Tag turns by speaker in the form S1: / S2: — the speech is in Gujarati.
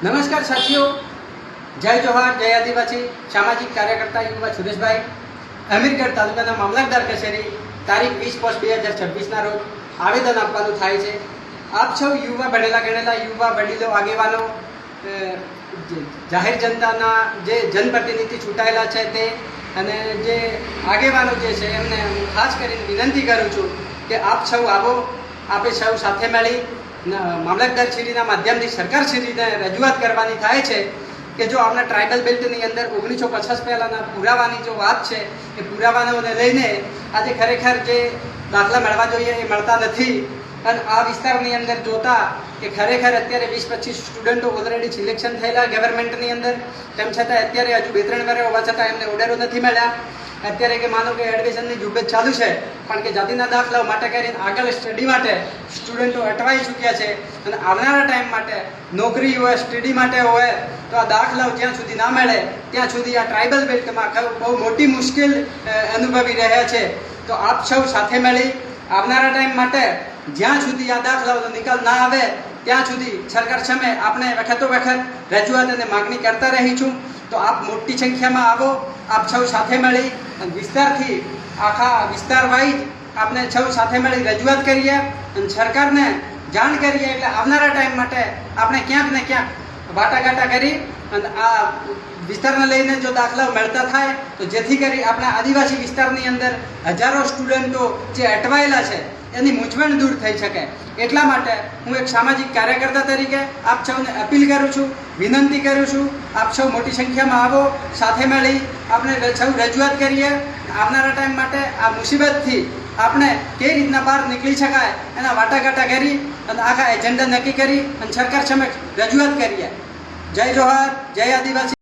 S1: नमस्कार साथियों, जय जोहार, जय आदिवासी। सामाजिक कार्यकर्ता युवा सुरेशभाई अमीरगढ़ तालुकाना मामलतदार कचेरी तारीख 20/5/2026 रोज आवेदन आपવાનું થાય છે। આપ સૌ યુવા ભણેલા ગણેલા યુવા વડીલો આગેવાનો જાહેર જનતાના જે જનપ્રતિનિધિ ચૂંટાયેલા છે તે અને જે આગેવાનો જે છે એમને હું ખાસ કરીને વિનંતી કરું છું કે આપ સૌ આવો, આપે સૌ સાથે મળી મામલતદાર શ્રીના માધ્યમથી સરકાર શ્રીને રજૂઆત કરવાની થાય છે કે જો આપણા ટ્રાઇબલ બેલ્ટની અંદર 1950 પહેલાંના પુરાવાની જો વાત છે એ પુરાવાઓને લઈને આજે ખરેખર જે દાખલા મળવા જોઈએ એ મળતા નથી। અને આ વિસ્તારની અંદર જોતા કે ખરેખર અત્યારે 20-25 સ્ટુડન્ટો ઓલરેડી સિલેક્શન થયેલા ગવર્મેન્ટની અંદર, તેમ છતાં અત્યારે હજુ 2-3 વર્ષ હોવા છતાં એમને ઓર્ડરો નથી મળ્યા। અત્યારે કે માનો કે એડમિશનની ઝુંબેશ ચાલુ છે પણ કે જાતિના દાખલાઓ માટે કરીને આગળ સ્ટડી માટે સ્ટુડન્ટો અટવાઈ ચૂક્યા છે અને આવનારા ટાઈમ માટે નોકરી હોય, સ્ટડી માટે હોય તો આ દાખલાઓ જ્યાં સુધી ના મળે ત્યાં સુધી આ ટ્રાઇબલ બેલ્ટમાં બહુ મોટી મુશ્કેલ અનુભવી રહ્યા છે। તો આપ સૌ સાથે મળી આવનારા ટાઈમ માટે જ્યાં સુધી આ દાખલાઓનો નિકાલ ના આવે ત્યાં સુધી સરકાર સામે આપણે વખતો વખત રજૂઆત અને માગણી કરતા રહીશું। તો આપ મોટી સંખ્યામાં આવો, આપ સૌ સાથે મળી અને વિસ્તારથી આખા વિસ્તાર વાઇઝ આપણે સૌ સાથે મળી રજૂઆત કરીએ અને સરકારને જાણ કરીએ એટલે આવનારા ટાઈમ માટે આપણે ક્યાંક ને ક્યાંક વાટાઘાટા કરી અને આ વિસ્તારને લઈને જો દાખલાઓ મળતા થાય તો જેથી કરી આપણા આદિવાસી વિસ્તારની અંદર હજારો સ્ટુડન્ટો જે અટવાયેલા છે એની મૂંઝવણ દૂર થઈ શકે। એટલા માટે હું એક સામાજિક કાર્યકર્તા તરીકે આપ સૌને અપીલ કરું છું, વિનંતી કરું છું, આપ સૌ મોટી સંખ્યામાં આવો, સાથે મળી આપણે સૌ રજૂઆત કરીએ। આવનારા ટાઈમ માટે આ મુસીબતથી આપણે કઈ રીતના બહાર નીકળી શકાય એના વાટાઘાટા કરી અને આખા એજન્ડા નક્કી કરી અને સરકાર સમક્ષ રજૂઆત કરીએ। જય જોહાર, જય આદિવાસી।